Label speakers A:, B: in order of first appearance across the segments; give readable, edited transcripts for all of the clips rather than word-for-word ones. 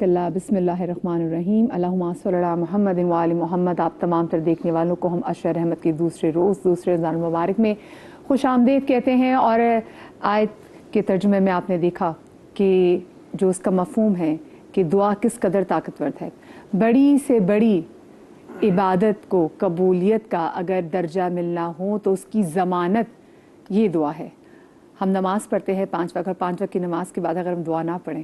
A: جزاک اللہ. بسم اللہ الرحمن الرحیم. اللہم صلی علی محمد و آل محمد. آپ تمام تر دیکھنے والوں کو ہم عشر رحمت کے دوسرے روز دوسرے رمضان مبارک میں خوش آمدید کہتے ہیں. اور آیت کے ترجمے میں آپ نے دیکھا کہ جو اس کا مفہوم ہے کہ دعا کس قدر طاقتور ہے. بڑی سے بڑی عبادت کو قبولیت کا اگر درجہ ملنا ہو تو اس کی ضمانت یہ دعا ہے. ہم نماز پڑھتے ہیں 5 وقت، اور 5 وقت کی نماز کے بعد اگر ہم دعا نہ پڑھیں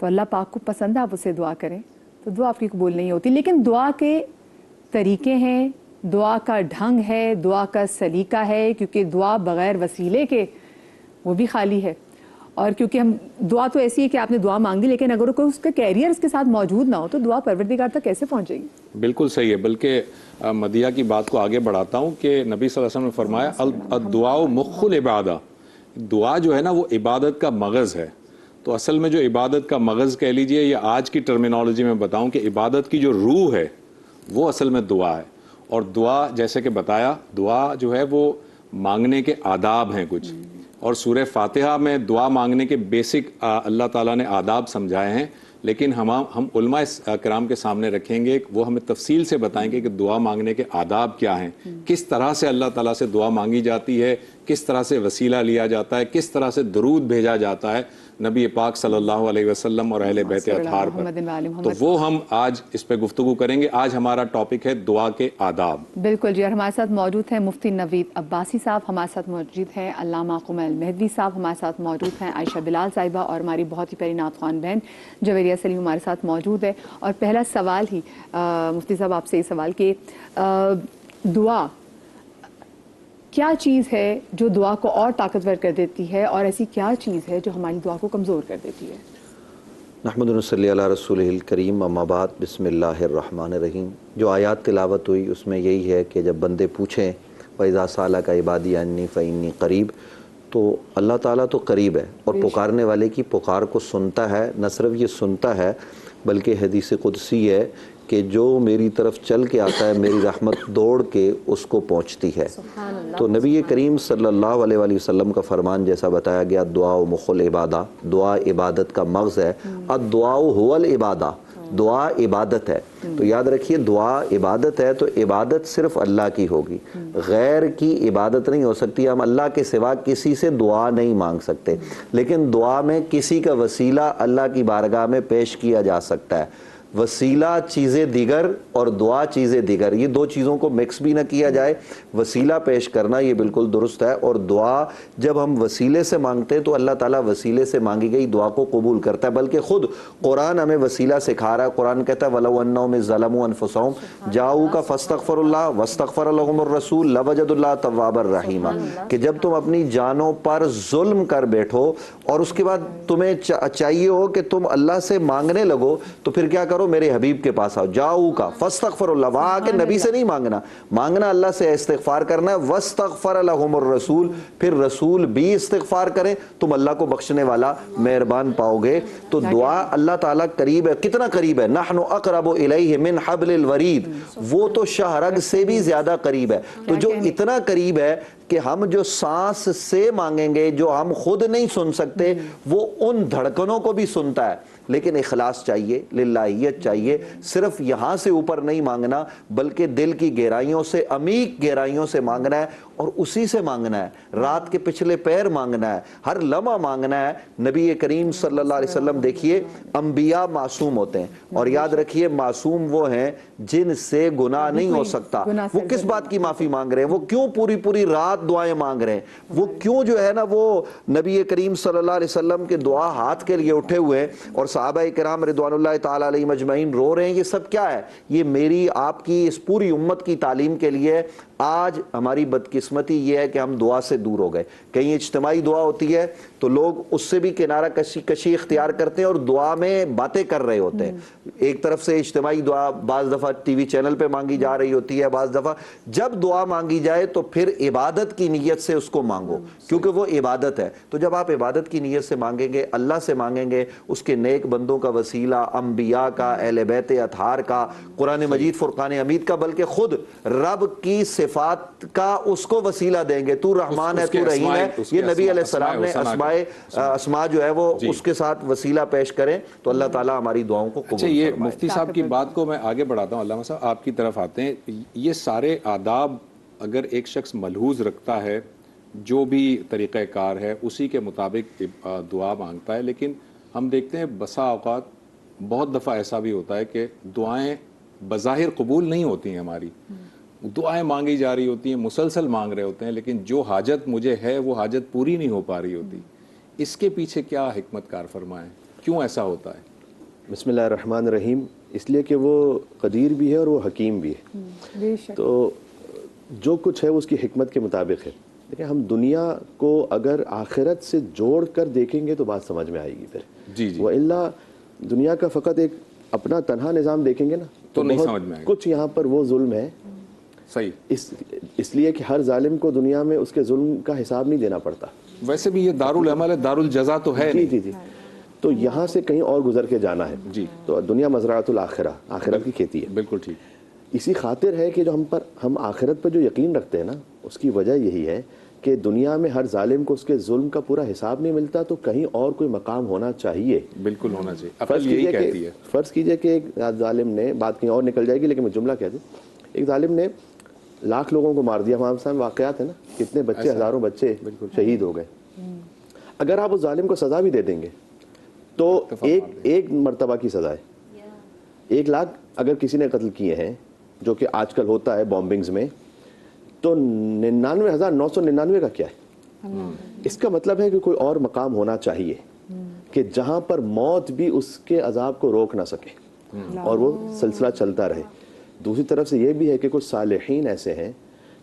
A: تو اللہ پاک کو پسند ہے آپ اسے دعا کریں تو دعا آپ کی قبول نہیں ہوتی. لیکن دعا کے طریقے ہیں، دعا کا ڈھنگ ہے، دعا کا سلیقہ ہے، کیونکہ دعا بغیر وسیلے کے وہ بھی خالی ہے. اور کیونکہ ہم دعا تو ایسی ہے کہ آپ نے دعا مانگ دی، لیکن اگر کوئی اس کا کیریئر اس کے ساتھ موجود نہ ہو تو دعا پروردگار تک کیسے پہنچے گی؟
B: بالکل صحیح ہے. بلکہ مدیہ کی بات کو آگے بڑھاتا ہوں کہ نبی صلی اللہ علیہ وسلم نے فرمایا الدعاء مخ العبادہ. دعا جو ہے نا وہ عبادت کا مغز ہے. تو اصل میں جو عبادت کا مغز کہہ لیجئے یا آج کی ٹرمینالوجی میں بتاؤں کہ عبادت کی جو روح ہے وہ اصل میں دعا ہے. اور دعا جیسے کہ بتایا، دعا جو ہے وہ مانگنے کے آداب ہیں کچھ، اور سورہ فاتحہ میں دعا مانگنے کے بیسک اللہ تعالیٰ نے آداب سمجھائے ہیں. لیکن ہم علماء کرام کے سامنے رکھیں گے، وہ ہمیں تفصیل سے بتائیں گے کہ دعا مانگنے کے آداب کیا ہیں، کس طرح سے اللہ تعالیٰ سے دعا مانگی جاتی ہے، کس طرح سے وسیلہ لیا جاتا ہے، کس طرح سے درود بھیجا جاتا ہے نبی پاک صلی اللہ علیہ وسلم اور اہل بیت اطہار پر. تو وہ ہم آج اس پہ گفتگو کریں گے. آج ہمارا ٹاپک ہے دعا کے آداب.
A: بالکل جی. اور ہمارے ساتھ موجود ہیں مفتی نوید عباسی صاحب، ہمارے ساتھ موجود ہیں علامہ قمیل مہدوی صاحب، ہمارے ساتھ موجود ہیں عائشہ بلال صاحبہ، اور ہماری بہت ہی پیاری نعت خوان بہن جویریہ سلیم ہمارے ساتھ موجود ہے. اور پہلا سوال ہی مفتی صاحب آپ سے یہ سوال کہ دعا کیا چیز ہے جو دعا کو اور طاقتور کر دیتی ہے، اور ایسی کیا چیز ہے جو ہماری دعا کو کمزور کر دیتی ہے؟
C: نحمد و نصلی علی رسولہ الکریم. اما بعد، بسم اللہ الرحمن الرحیم. جو آیات تلاوت ہوئی اس میں یہی ہے کہ جب بندے پوچھیں وَإِذَا سَأَلَكَ عِبَادِي عَنِّي فَإِنِّي قریب، تو اللہ تعالیٰ تو قریب ہے اور پکارنے والے کی پکار کو سنتا ہے. نہ صرف یہ سنتا ہے بلکہ حدیث قدسی ہے کہ جو میری طرف چل کے آتا ہے میری رحمت دوڑ کے اس کو پہنچتی ہے. تو نبی کریم صلی اللہ علیہ وآلہ وسلم کا فرمان جیسا بتایا گیا، دعا مخ العبادہ، دعا عبادت کا مغز ہے. الدعاء هو العبادہ، دعا عبادت ہے. تو یاد رکھیے دعا عبادت ہے تو عبادت صرف اللہ کی ہوگی، غیر کی عبادت نہیں ہو سکتی. ہم اللہ کے سوا کسی سے دعا نہیں مانگ سکتے، لیکن دعا میں کسی کا وسیلہ اللہ کی بارگاہ میں پیش کیا جا سکتا ہے. وسیلہ چیزیں دیگر اور دعا چیزیں دیگر، یہ دو چیزوں کو مکس بھی نہ کیا جائے. وسیلہ پیش کرنا یہ بالکل درست ہے، اور دعا جب ہم وسیلے سے مانگتے ہیں تو اللہ تعالیٰ وسیلے سے مانگی گئی دعا کو قبول کرتا ہے. بلکہ خود قرآن ہمیں وسیلہ سکھا رہا ہے. قرآن کہتا ہے وَلَوْ أَنَّهُمْ إِذْ ظَلَمُوا أَنفُسَهُمْ جَاءُوكَ فَاسْتَغْفَرُوا اللَّهَ وَاسْتَغْفَرَ لَهُمُ الرَّسُولُ لَوَجَدُوا اللَّهَ تَوَّابًا رَحِيمًا. کہ جب تم اپنی جانوں پر ظلم کر بیٹھو اور اس کے بعد تمہیں چاہیے ہو کہ تم اللہ سے مانگنے لگو، تو پھر کیا کرو؟ میرے حبیب کے پاس آؤ. جاؤکا فاستغفر اللہ، وہاں آ کے نبی سے نہیں مانگنا، مانگنا اللہ سے استغفار کرنا ہے. واستغفر لهم الرسول، پھر رسول بھی استغفار کریں، تم اللہ کو بخشنے والا مہربان پاؤ گے. تو دعا اللہ تعالیٰ قریب ہے. کتنا قریب ہے؟ نحن اقرب الیہ من حبل الورید، وہ تو شہرگ سے بھی زیادہ قریب ہے. تو جو اتنا قریب ہے کہ ہم جو سانس سے مانگیں گے، جو ہم خود نہیں سن سکتے، وہ ان دھڑکنوں کو بھی سنتا ہے. لیکن اخلاص چاہیے، للہیت چاہیے. صرف یہاں سے اوپر نہیں مانگنا بلکہ دل کی گہرائیوں سے، عمیق گہرائیوں سے مانگنا ہے، اور اسی سے مانگنا ہے. رات کے پچھلے پیر مانگنا ہے، ہر لمحہ مانگنا ہے. نبی کریم صلی اللہ علیہ وسلم دیکھیے انبیاء معصوم ہوتے ہیں، اور یاد رکھیے معصوم وہ ہیں جن سے گناہ نہیں ہو سکتا. وہ کس بات کی معافی مانگ رہے ہیں؟ وہ کیوں پوری پوری رات دعائیں مانگ رہے ہیں؟ وہ کیوں جو ہے نا وہ نبی کریم صلی اللہ علیہ وسلم کے دعا ہاتھ کے لیے اٹھے ہوئے ہیں، اور صحابہ کرام رضوان اللہ تعالیٰ علیہ مجمعین رو رہے ہیں؟ یہ سب کیا ہے؟ یہ میری آپ کی اس پوری امت کی تعلیم کے لیے. آج ہماری بدقسمتی یہ ہے کہ ہم دعا سے دور ہو گئے. کہیں اجتماعی دعا ہوتی ہے تو لوگ اس سے بھی کنارہ کشی اختیار کرتے ہیں اور دعا میں باتیں کر رہے ہوتے ہیں. ایک طرف سے اجتماعی دعا بعض دفعہ ٹی وی چینل پہ مانگی جا رہی ہوتی ہے، بعض دفعہ جب دعا مانگی جائے تو پھر عبادت کی نیت سے اس کو مانگو، کیونکہ وہ عبادت ہے. تو جب آپ عبادت کی نیت سے مانگیں گے، اللہ سے مانگیں گے، اس کے نیک بندوں کا وسیلہ، انبیاء کا، اہل بیت اطہار کا، قرآن مجید فرقان حمید کا، بلکہ خود رب کی صفات صفات کا اس کو وسیلہ دیں گے، تو رحمان ہے، تو رحیم ہے، یہ نبی علیہ السلام نے اسماء جو ہے وہ اس کے ساتھ وسیلہ پیش کریں تو اللہ تعالیٰ ہماری دعاؤں کو قبول فرمائے۔
B: یہ مفتی صاحب کی بات کو میں آگے بڑھاتا ہوں، علامہ صاحب آپ کی طرف آتے ہیں۔ یہ سارے آداب اگر ایک شخص ملحوظ رکھتا ہے، جو بھی طریقہ کار ہے اسی کے مطابق دعا مانگتا ہے، لیکن ہم دیکھتے ہیں بسا اوقات بہت دفعہ ایسا بھی ہوتا ہے کہ دعائیں بظاہر قبول نہیں ہوتی ہیں، ہماری دعائیں مانگی جا رہی ہوتی ہیں، مسلسل مانگ رہے ہوتے ہیں، لیکن جو حاجت مجھے ہے وہ حاجت پوری نہیں ہو پا رہی ہوتی۔ اس کے پیچھے کیا حکمت کار فرمائیں، کیوں ایسا ہوتا ہے؟
D: بسم اللہ الرحمن الرحیم۔ اس لیے کہ وہ قدیر بھی ہے اور وہ حکیم بھی ہے، تو جو کچھ ہے وہ اس کی حکمت کے مطابق ہے۔ دیکھیں، ہم دنیا کو اگر آخرت سے جوڑ کر دیکھیں گے تو بات سمجھ میں آئے گی پھر،
B: جی
D: وَإِلَّا دنیا کا فقط ایک اپنا تنہا نظام دیکھیں گے نا
B: تو نہیں سمجھ میں آئے گا۔
D: کچھ یہاں پر وہ ظلم ہے،
B: صحیح،
D: اس لیے کہ ہر ظالم کو دنیا میں اس کے ظلم کا حساب نہیں دینا پڑتا۔
B: ویسے بھی یہ دارالعمل ہے، دارالجزا تو ہے نہیں۔
D: جی تو یہاں سے کہیں اور گزر کے جانا ہے۔
B: جی،
D: تو دنیا مزرعۃ الآخرہ، آخرت کی کھیتی ہے۔
B: بالکل ٹھیک۔
D: اسی خاطر ہے کہ جو ہم آخرت پر جو یقین رکھتے ہیں نا، اس کی وجہ یہی ہے کہ دنیا میں ہر ظالم کو اس کے ظلم کا پورا حساب نہیں ملتا، تو کہیں اور کوئی مقام ہونا چاہیے۔
B: بالکل ہونا چاہیے، عقل یہی کہتی ہے۔
D: فرض کیجئے کہ ایک ظالم نے، بات کہیں اور نکل جائے گی لیکن میں جملہ کہہ دوں، ایک ظالم نے لاکھ لوگوں کو مار دیا، ہمارے سامنے واقعات ہیں نا، کتنے بچے، ہزاروں بچے شہید ہو گئے۔ اگر آپ اس ظالم کو سزا بھی دے دیں گے تو ایک مرتبہ کی سزا ہے۔ 1,00,000 اگر کسی نے قتل کیے ہیں، جو کہ آج کل ہوتا ہے بومبنگز میں، تو 99,999 کا کیا ہے؟ اس کا مطلب ہے کہ کوئی اور مقام ہونا چاہیے کہ جہاں پر موت بھی اس کے عذاب کو روک نہ سکے اور وہ سلسلہ چلتا رہے۔ دوسری طرف سے یہ بھی ہے کہ کچھ صالحین ایسے ہیں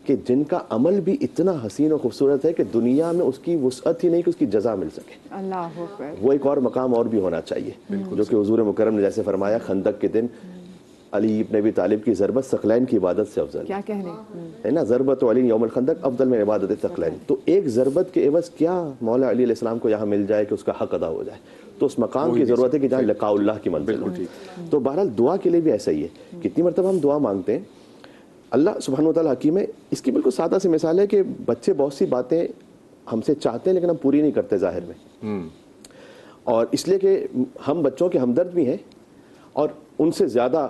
D: کہ جن کا عمل بھی اتنا حسین و خوبصورت ہے کہ دنیا میں اس کی وسعت ہی نہیں کہ اس کی جزا مل سکے۔
A: اللہ اکبر۔
D: وہ ایک اور مقام اور بھی ہونا چاہیے، جو کہ حضور مکرم نے جیسے فرمایا خندق کے دن علی ابن ابی طالب کی ضربت ثقلین کی عبادت سے افضل
A: کیا کہنے
D: ہے نا، ضربت علی یوم الخندق افضل من عبادت ثقلین۔ تو ایک ضربت کے عوض کیا مولا علی علیہ السلام کو یہاں مل جائے کہ اس کا حق ادا ہو جائے، تو اس مقام کی ضرورت ہے کہ جہاں لقاء اللہ کی منزل ہو۔ تو بہرحال دعا کے لیے بھی ایسا ہی ہے، کتنی مرتبہ ہم دعا مانگتے ہیں، اللہ سبحانہ و تعالیٰ حکیم ہے۔ اس کی بالکل سادہ سی مثال ہے کہ بچے بہت سی باتیں ہم سے چاہتے ہیں لیکن ہم پوری نہیں کرتے ظاہر میں، اور اس لیے کہ ہم بچوں کے ہمدرد بھی ہیں اور ان سے زیادہ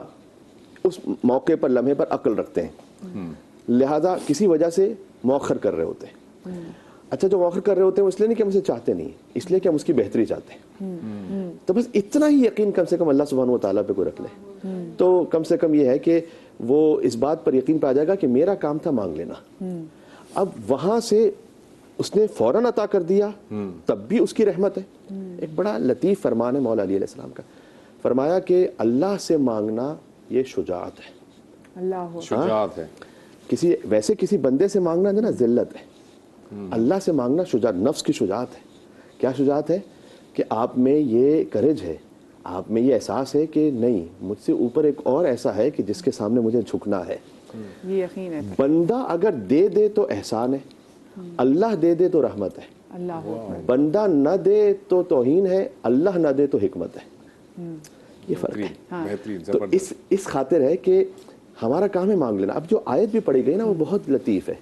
D: اس موقع پر لمحے پر عقل رکھتے ہیں، لہذا کسی وجہ سے مؤخر کر رہے ہوتے ہیں۔ اچھا، جو مؤخر کر رہے ہوتے ہیں وہ اس لیے نہیں کہ ہم اسے چاہتے نہیں، اس لیے کہ ہم اس کی بہتری چاہتے ہیں۔ تو بس اتنا ہی یقین کم سے کم اللہ سبحانہ و تعالیٰ پہ کوئی رکھ لے تو کم سے کم یہ ہے کہ وہ اس بات پر یقین پہ آ جائے گا کہ میرا کام تھا مانگ لینا، اب وہاں سے اس نے فوراً عطا کر دیا تب بھی اس کی رحمت ہے۔ ایک بڑا لطیف فرمان ہے مولا علی علیہ السلام کا، فرمایا کہ اللہ سے مانگنا یہ شجاعت ہے۔
A: اللہ
B: شجاعت ہے،
D: کسی بندے سے مانگنا جو نا ذلت ہے، اللہ سے مانگنا شجاعت، نفس کی شجاعت ہے۔ کیا شجاعت ہے؟ کہ آپ میں یہ کریج ہے، آپ میں یہ احساس ہے کہ نہیں، مجھ سے اوپر ایک اور ایسا ہے کہ جس کے سامنے مجھے جھکنا ہے۔
A: یہ یقین ہے،
D: بندہ اگر دے دے تو احسان ہے، اللہ دے دے تو رحمت ہے،
A: اللہ اکبر۔
D: بندہ نہ دے تو توہین ہے، اللہ نہ دے تو حکمت ہے۔ یہ فرق ہے۔
B: بہترین،
D: تو
B: زبردست۔
D: اس خاطر ہے کہ ہمارا کام ہے مانگ لینا۔ اب جو آیت بھی پڑھی گئی نا وہ بہت لطیف ہے،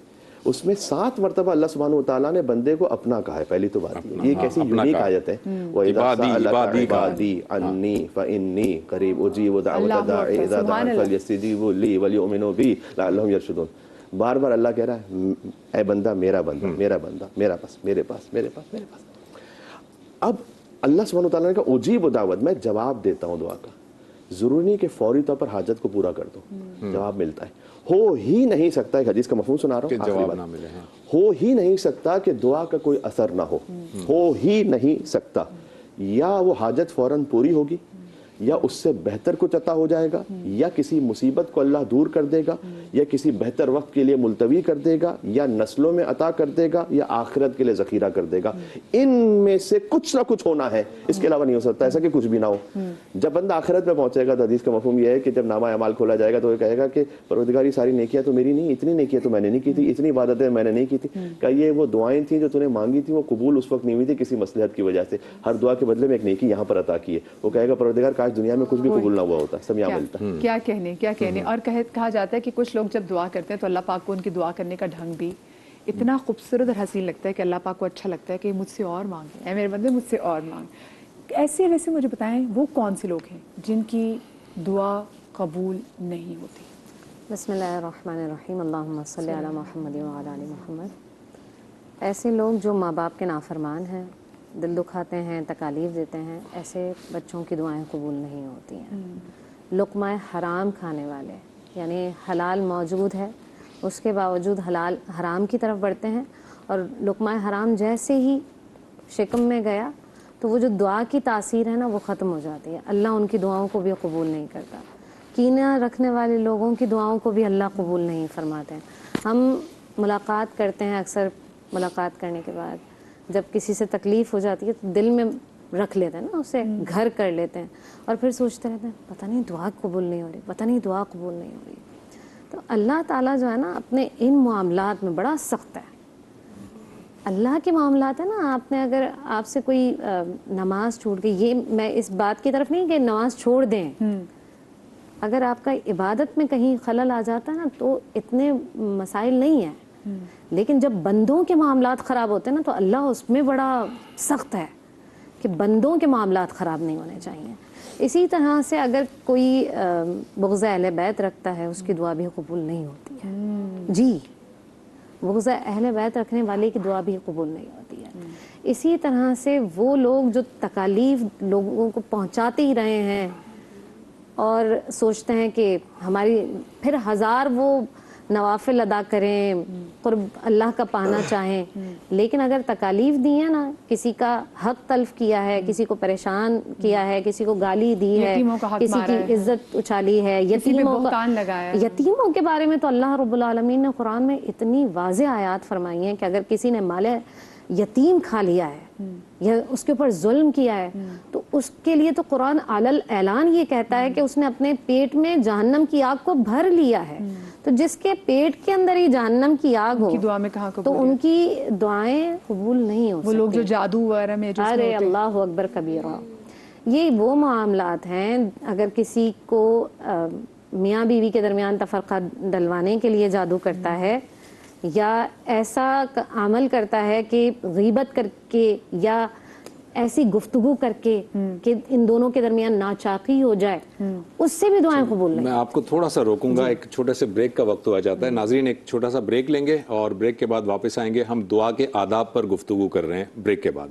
D: اس میں 7 مرتبہ اللہ سبحانہ و تعالیٰ نے بندے کو اپنا کہا ہے۔ پہلی تو بات یہ کیسی یونیک آیت ہے، وَإِذَا سَأَلَكَ عِبَادِي عَنِّي فَإِنِّي قَرِيبٌ أُجِيبُ دَعْوَةَ الدَّاعِ إِذَا دَعَانِ فَلْيَسْتَجِيبُوا لِي وَلْيُؤْمِنُوا بِي لَعَلَّهُمْ يَرْشُدُونَ۔ بار بار اللہ کہہ رہا ہے اے بندہ، میرا بندہ، میرا بندہ، میرا پاس، میرے پاس، میرے پاس، میرے پاس۔ اب اللہ سبحانہ و تعالیٰ نے کہا اجیب دعوت، میں جواب دیتا ہوں دعا کا۔ ضروری نہیں کہ فوری طور پر حاجت کو پورا کر دو، جواب ملتا ہے۔ ہو ہی نہیں سکتا، ایک حدیث کا مفہوم سنا رہا ہوں،
B: جواب نہ ملے،
D: ہو ہی نہیں سکتا کہ دعا کا کوئی اثر نہ ہو ہی نہیں سکتا۔ یا وہ حاجت فوراً پوری ہوگی، یا اس سے بہتر کچھ عطا ہو جائے گا، یا کسی مصیبت کو اللہ دور کر دے گا، یا کسی بہتر وقت کے لیے ملتوی کر دے گا، یا نسلوں میں عطا کر دے گا، یا آخرت کے لیے ذخیرہ کر دے گا۔ ان میں سے کچھ نہ کچھ ہونا ہے، اس کے علاوہ نہیں ہو سکتا ایسا کہ کچھ بھی نہ ہو۔ جب بندہ آخرت میں پہنچے گا تو حدیث کا مفہوم یہ ہے کہ جب نامہ اعمال کھولا جائے گا تو وہ کہے گا کہ پروردگار یہ ساری نیکیاں تو میری نہیں، اتنی نیکیاں تو میں نے نہیں کی تھی، اتنی عبادتیں میں نے نہیں کی تھی۔ کہ یہ وہ دعائیں تھیں جو تو نے مانگی تھی، وہ قبول اس وقت نہیں ہوئی تھی کسی مصلحت کی وجہ سے، ہر دعا کے بدلے میں ایک نیکی یہاں پر عطا کی ہے۔ وہ کہے گا پروردگار کاش آج دنیا میں کچھ بھی قبول نہ ہوا ہوتا، سمیا ملتا ہے.
A: کیا کہنے اور کہا جاتا ہے کہ کچھ لوگ جب دعا کرتے ہیں تو اللہ پاک کو ان کی دعا کرنے کا ڈھنگ بھی اتنا خوبصورت اور حسین لگتا ہے کہ اللہ پاک کو اچھا لگتا ہے کہ مجھ سے اور مانگے، اے میرے بندے مجھ سے اور مانگ. ایسے ویسے مجھے بتائیں وہ کون سے لوگ ہیں جن کی دعا قبول نہیں ہوتی؟
E: بسم اللہ الرحمن الرحیم، اللہم صلی علی محمد وعلی آل محمد. ایسے لوگ جو ماں باپ کے نافرمان ہیں، دل دکھاتے ہیں، تکالیف دیتے ہیں، ایسے بچوں کی دعائیں قبول نہیں ہوتی ہیں. لقمہ حرام کھانے والے، یعنی حلال موجود ہے اس کے باوجود حرام کی طرف بڑھتے ہیں، اور لقمہ حرام جیسے ہی شکم میں گیا تو وہ جو دعا کی تاثیر ہے نا وہ ختم ہو جاتی ہے. اللہ ان کی دعاؤں کو بھی قبول نہیں کرتا. کینہ رکھنے والے لوگوں کی دعاؤں کو بھی اللہ قبول نہیں فرماتے ہیں. ہم ملاقات کرتے ہیں، اکثر ملاقات کرنے کے بعد جب کسی سے تکلیف ہو جاتی ہے تو دل میں رکھ لیتے ہیں نا، اسے گھر کر لیتے ہیں، اور پھر سوچتے رہتے ہیں پتہ نہیں دعا قبول نہیں ہو رہی، پتہ نہیں دعا قبول نہیں ہو رہی. تو اللہ تعالیٰ جو ہے نا اپنے ان معاملات میں بڑا سخت ہے. اللہ کے معاملات ہیں نا، آپ نے اگر آپ سے کوئی نماز چھوٹ گئی، یہ میں اس بات کی طرف نہیں کہ نماز چھوڑ دیں، اگر آپ کا عبادت میں کہیں خلل آ جاتا ہے نا تو اتنے مسائل نہیں ہیں، لیکن جب بندوں کے معاملات خراب ہوتے ہیں نا تو اللہ اس میں بڑا سخت ہے کہ بندوں کے معاملات خراب نہیں ہونے چاہیے. اسی طرح سے اگر کوئی بغض اہل بیت رکھتا ہے اس کی دعا بھی قبول نہیں ہوتی ہے. جی، بغض اہل بیت رکھنے والے کی دعا بھی قبول نہیں ہوتی ہے. اسی طرح سے وہ لوگ جو تکالیف لوگوں کو پہنچاتے ہی رہے ہیں اور سوچتے ہیں کہ ہماری پھر ہزار وہ نوافل ادا کریں، قرب اللہ کا پانا چاہیں، لیکن اگر تکالیف دی ہے نا، کسی کا حق تلف کیا ہے، کسی کو پریشان کیا ہے، کسی کو گالی دی ہے، کسی کی عزت اچھالی ہے، یتیموں کے بارے میں تو اللہ رب العالمین نے قرآن میں اتنی واضح آیات فرمائی ہیں کہ اگر کسی نے مال یتیم کھا لیا ہے یا اس کے اوپر ظلم کیا ہے تو اس کے لیے تو قرآن علی اعلان یہ کہتا ہے کہ اس نے اپنے پیٹ میں جہنم کی آگ کو بھر لیا ہے. تو جس کے پیٹ کے اندر ہی جہنم کی آگ ہو تو ان کی دعائیں قبول نہیں ہو سکتی.
A: وہ لوگ جو جادو وغیرہ میں
E: ارے اللہ اکبر کبیرہ، یہ وہ معاملات ہیں. اگر کسی کو میاں بیوی کے درمیان تفرقہ ڈلوانے کے لیے جادو کرتا ہے یا ایسا عمل کرتا ہے کہ غیبت کر کے یا ایسی گفتگو کر کے کہ ان دونوں کے درمیان ناچاقی ہو جائے، اس سے بھی دعائیں قبول نہیں.
B: میں آپ کو تھوڑا سا روکوں گا، ایک چھوٹے سے بریک کا وقت ہوا جاتا ہے. ناظرین ایک چھوٹا سا بریک لیں گے اور بریک کے بعد واپس آئیں گے. ہم دعا کے آداب پر گفتگو کر رہے ہیں بریک کے بعد.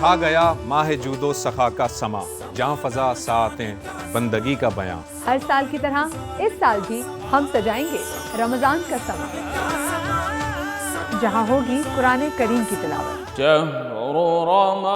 B: چھا گیا ماہ جود و سخا کا سما، جہاں فضا ساعتیں بندگی کا بیاں.
A: ہر سال کی طرح اس سال بھی ہم سجائیں گے رمضان کا سما، جہاں ہوگی قرآن کریم کی تلاوت.